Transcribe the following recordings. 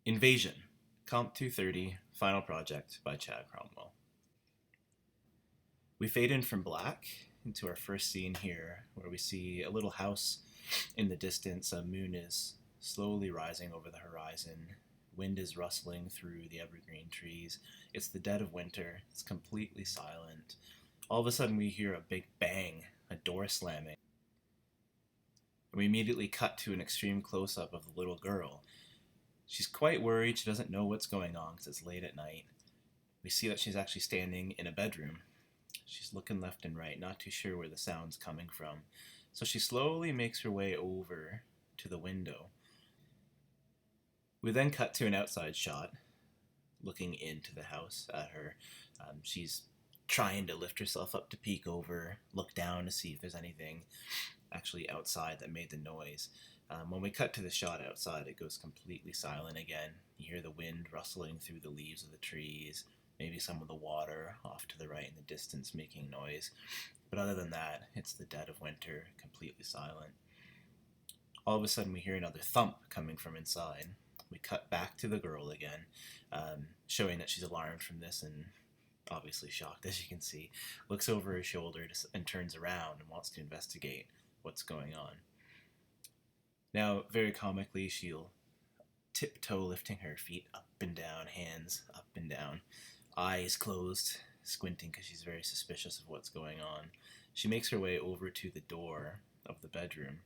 Invasion, Comp 230, Final Project by Chad Cromwell. We fade in from black into our first scene here, where we see a little house in the distance. A moon is slowly rising over the horizon. Wind is rustling through the evergreen trees. It's the dead of winter. It's completely silent. All of a sudden, we hear a big bang, a door slamming. We immediately cut to an extreme close up of the little girl. She's quite worried. She doesn't know what's going on because it's late at night. We see that she's actually standing in a bedroom. She's looking left and right, not too sure where the sound's coming from. So she slowly makes her way over to the window. We then cut to an outside shot, looking into the house at her. She's trying to lift herself up to peek over, look down to see if there's anything actually outside that made the noise. When we cut to the shot outside, it goes completely silent again. You hear the wind rustling through the leaves of the trees, maybe some of the water off to the right in the distance making noise. But other than that, it's the dead of winter, completely silent. All of a sudden, we hear another thump coming from inside. We cut back to the girl again, showing that she's alarmed from this and obviously shocked, as you can see. Looks over her shoulder and turns around and wants to investigate what's going on. Now, very comically, she'll tiptoe, lifting her feet up and down, hands up and down, eyes closed, squinting because she's very suspicious of what's going on. She makes her way over to the door of the bedroom.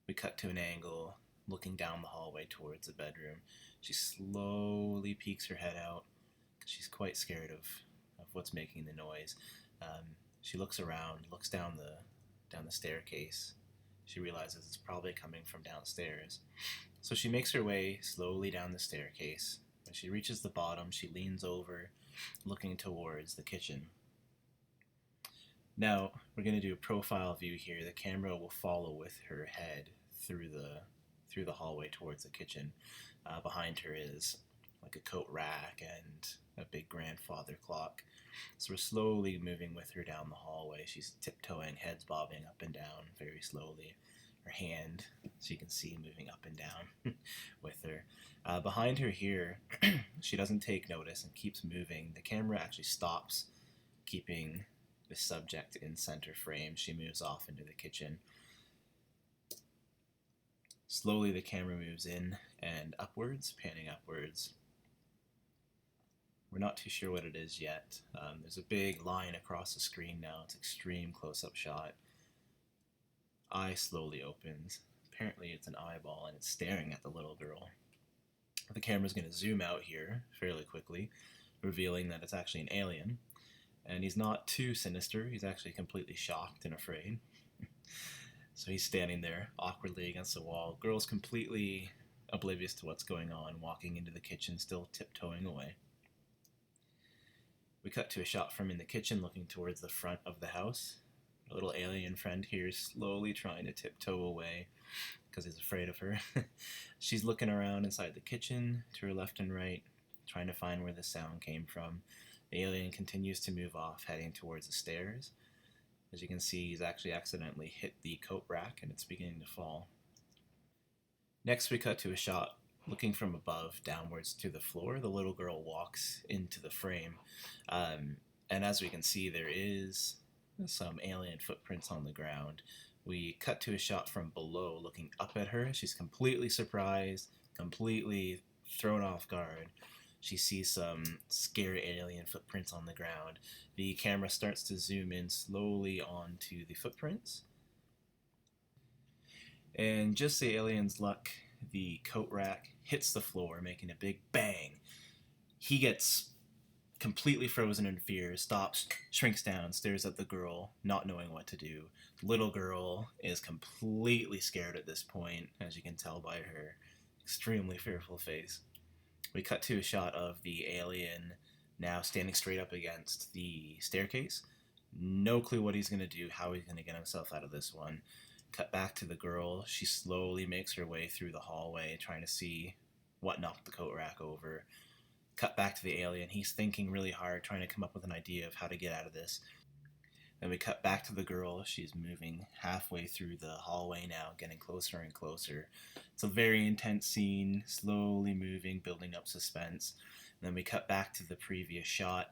We cut to an angle, looking down the hallway towards the bedroom. She slowly peeks her head out because she's quite scared of what's making the noise. She looks around, looks down the staircase. She realizes it's probably coming from downstairs. So she makes her way slowly down the staircase. When she reaches the bottom, she leans over, looking towards the kitchen. Now, we're going to do a profile view here. The camera will follow with her head through the hallway towards the kitchen. Behind her is like a coat rack and a big grandfather clock. So we're slowly moving with her down the hallway. She's tiptoeing, heads bobbing up and down very slowly. Her hand, so you can see, moving up and down with her. Behind her here, she doesn't take notice and keeps moving. The camera actually stops, keeping the subject in center frame. She moves off into the kitchen. Slowly the camera moves in and upwards, panning upwards. We're not too sure what it is yet. There's a big line across the screen now. It's extreme close-up shot. Eye slowly opens. Apparently it's an eyeball and it's staring at the little girl. The camera's going to zoom out here fairly quickly, revealing that it's actually an alien. And he's not too sinister. He's actually completely shocked and afraid. So he's standing there awkwardly against the wall. Girl's completely oblivious to what's going on, walking into the kitchen, still tiptoeing away. We cut to a shot from in the kitchen, looking towards the front of the house. Our little alien friend here is slowly trying to tiptoe away because he's afraid of her. She's looking around inside the kitchen, to her left and right, trying to find where the sound came from. The alien continues to move off, heading towards the stairs. As you can see, he's actually accidentally hit the coat rack and it's beginning to fall. Next, we cut to a shot looking from above downwards to the floor. The little girl walks into the frame. And as we can see, there is some alien footprints on the ground. We cut to a shot from below looking up at her. She's completely surprised, completely thrown off guard. She sees some scary alien footprints on the ground. The camera starts to zoom in slowly onto the footprints. And just the alien's luck, the coat rack hits the floor, making a big bang. He gets completely frozen in fear, stops, shrinks down, stares at the girl, not knowing what to do. The little girl is completely scared at this point, as you can tell by her extremely fearful face. We cut to a shot of the alien now standing straight up against the staircase. No clue what he's going to do, how he's going to get himself out of this one. Cut back to the girl. She slowly makes her way through the hallway, trying to see what knocked the coat rack over. Cut back to the alien. He's thinking really hard, trying to come up with an idea of how to get out of this. Then we cut back to the girl. She's moving halfway through the hallway now, getting closer and closer. It's a very intense scene, slowly moving, building up suspense. And then we cut back to the previous shot.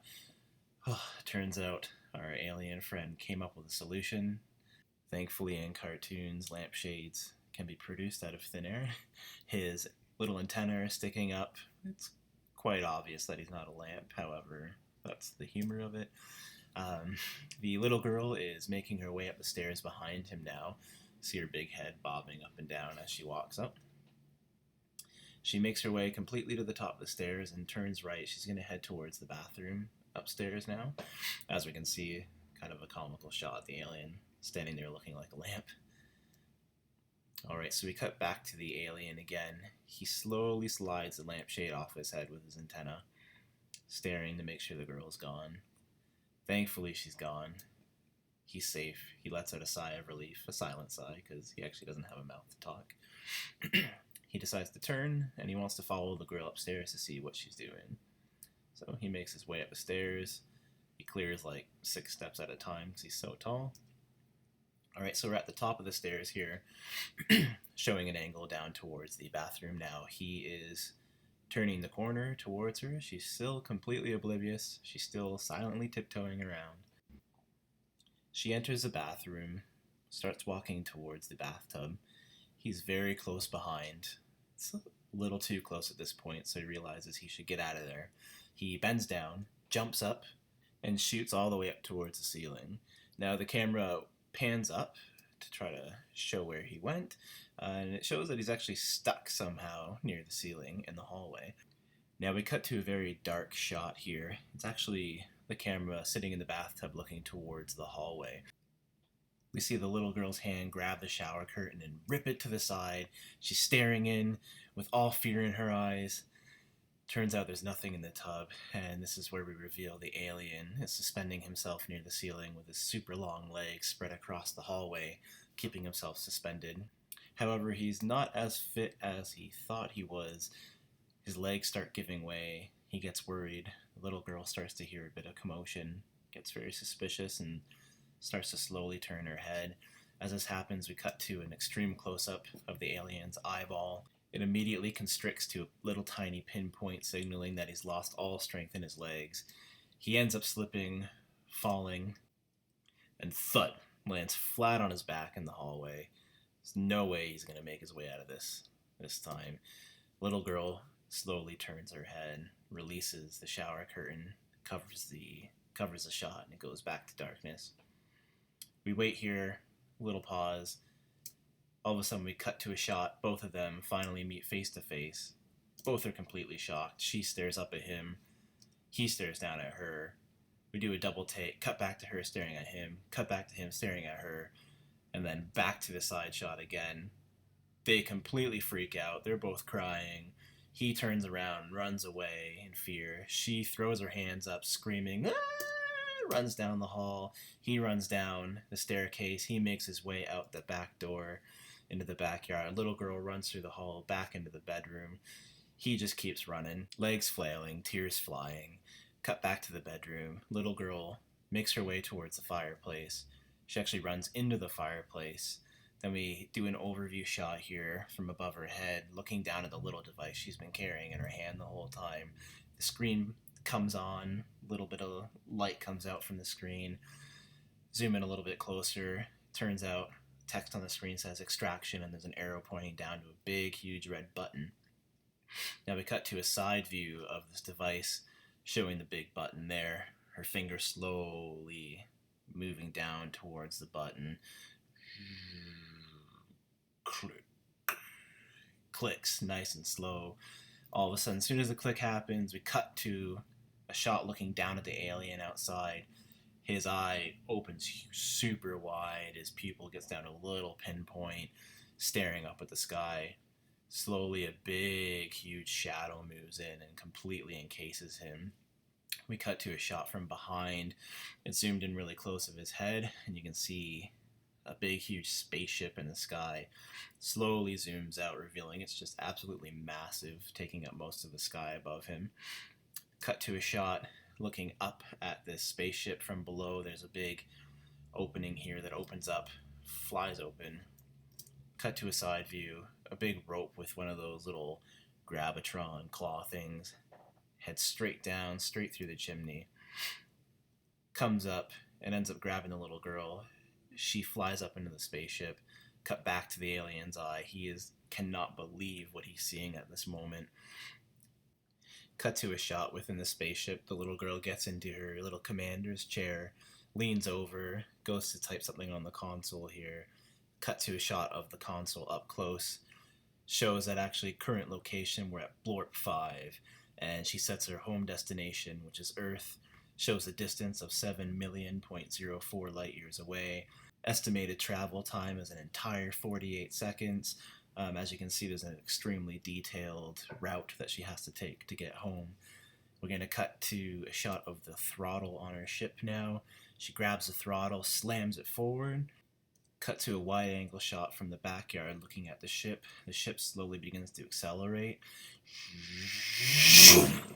Turns out our alien friend came up with a solution. Thankfully, in cartoons, lampshades can be produced out of thin air. His little antenna are sticking up. It's quite obvious that he's not a lamp, however, that's the humor of it. The little girl is making her way up the stairs behind him now. See her big head bobbing up and down as she walks up. She makes her way completely to the top of the stairs and turns right. She's going to head towards the bathroom upstairs now. As we can see, kind of a comical shot, the alien standing there looking like a lamp. Alright, so we cut back to the alien again. He slowly slides the lampshade off his head with his antenna, staring to make sure the girl's gone. Thankfully, she's gone. He's safe. He lets out a sigh of relief, a silent sigh, because he actually doesn't have a mouth to talk. He decides to turn, and he wants to follow the girl upstairs to see what she's doing. So he makes his way up the stairs. He clears like 6 steps at a time because he's so tall. Alright, so we're at the top of the stairs here, showing an angle down towards the bathroom now. He is turning the corner towards her. She's still completely oblivious. She's still silently tiptoeing around. She enters the bathroom, starts walking towards the bathtub. He's very close behind. It's a little too close at this point, so he realizes he should get out of there. He bends down, jumps up, and shoots all the way up towards the ceiling. Now the camera pans up to try to show where he went, and it shows that he's actually stuck somehow near the ceiling in the hallway. Now we cut to a very dark shot here. It's actually the camera sitting in the bathtub looking towards the hallway. We see the little girl's hand grab the shower curtain and rip it to the side. She's staring in with all fear in her eyes. Turns out there's nothing in the tub, and this is where we reveal the alien is suspending himself near the ceiling with his super long legs spread across the hallway, keeping himself suspended. However, he's not as fit as he thought he was. His legs start giving way. He gets worried. The little girl starts to hear a bit of commotion, gets very suspicious, and starts to slowly turn her head. As this happens, we cut to an extreme close-up of the alien's eyeball. It immediately constricts to a little tiny pinpoint, signaling that he's lost all strength in his legs. He ends up slipping, falling, and thud, lands flat on his back in the hallway. There's no way he's going to make his way out of this time. Little girl slowly turns her head, releases the shower curtain, covers the shot, and it goes back to darkness. We wait here, a little pause. All of a sudden we cut to a shot. Both of them finally meet face to face. Both are completely shocked. She stares up at him. He stares down at her. We do a double take, cut back to her staring at him, cut back to him staring at her, and then back to the side shot again. They completely freak out. They're both crying. He turns around, runs away in fear. She throws her hands up, screaming, "Ah!" Runs down the hall. He runs down the staircase. He makes his way out the back door into the backyard. A little girl runs through the hall back into the bedroom. He just keeps running, legs flailing, tears flying. Cut back to the bedroom. Little girl makes her way towards the fireplace. She actually runs into the fireplace. Then we do an overview shot here from above her head, looking down at the little device she's been carrying in her hand the whole time. The screen comes on, a little bit of light comes out from the screen. Zoom in a little bit closer. Turns out text on the screen says extraction, and there's an arrow pointing down to a big, huge red button. Now we cut to a side view of this device, showing the big button there. Her finger slowly moving down towards the button. Clicks, nice and slow. All of a sudden, as soon as the click happens, we cut to a shot looking down at the alien outside. His eye opens super wide. His pupil gets down to a little pinpoint, staring up at the sky. Slowly, a big, huge shadow moves in and completely encases him. We cut to a shot from behind. It's zoomed in really close of his head, and you can see a big, huge spaceship in the sky. Slowly zooms out, revealing it's just absolutely massive, taking up most of the sky above him. Cut to a shot looking up at this spaceship from below. There's a big opening here that opens up, flies open. Cut to a side view, a big rope with one of those little Grabatron claw things heads straight down, straight through the chimney. Comes up and ends up grabbing the little girl. She flies up into the spaceship. Cut back to the alien's eye. He cannot believe what he's seeing at this moment. Cut to a shot within the spaceship. The little girl gets into her little commander's chair, leans over, goes to type something on the console here. Cut to a shot of the console up close. Shows that actually current location, we're at Blorp 5, and she sets her home destination, which is Earth. Shows a distance of 7,000,000.04 light years away. Estimated travel time is an entire 48 seconds. As you can see, there's an extremely detailed route that she has to take to get home. We're going to cut to a shot of the throttle on her ship now. She grabs the throttle, slams it forward. Cut to a wide-angle shot from the backyard looking at the ship. The ship slowly begins to accelerate.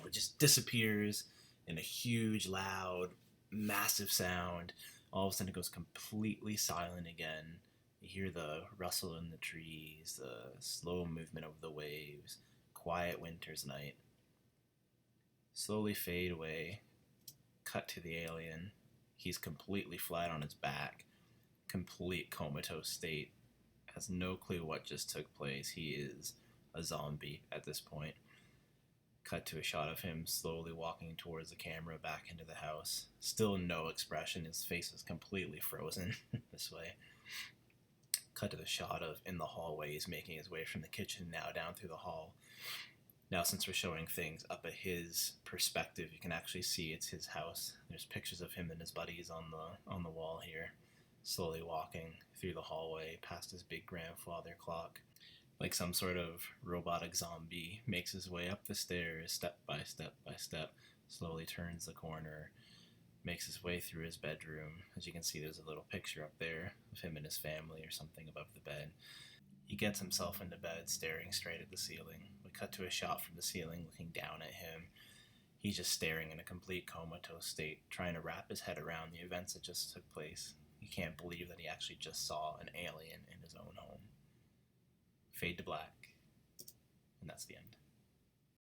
It just disappears in a huge, loud, massive sound. All of a sudden it goes completely silent again. You hear the rustle in the trees, the slow movement of the waves, quiet winter's night. Slowly fade away. Cut to the alien. He's completely flat on his back. Complete comatose state. Has no clue what just took place. He is a zombie at this point. Cut to a shot of him slowly walking towards the camera back into the house. Still no expression. His face is completely frozen this way. Cut to the shot of in the hallway. He's making his way from the kitchen now down through the hall. Now, since we're showing things up at his perspective, you can actually see it's his house. There's pictures of him and his buddies on the wall here, slowly walking through the hallway past his big grandfather clock. Like some sort of robotic zombie, makes his way up the stairs, step by step by step, slowly turns the corner, makes his way through his bedroom. As you can see, there's a little picture up there of him and his family or something above the bed. He gets himself into bed, staring straight at the ceiling. We cut to a shot from the ceiling, looking down at him. He's just staring in a complete comatose state, trying to wrap his head around the events that just took place. He can't believe that he actually just saw an alien in his own home. Fade to black, and that's the end.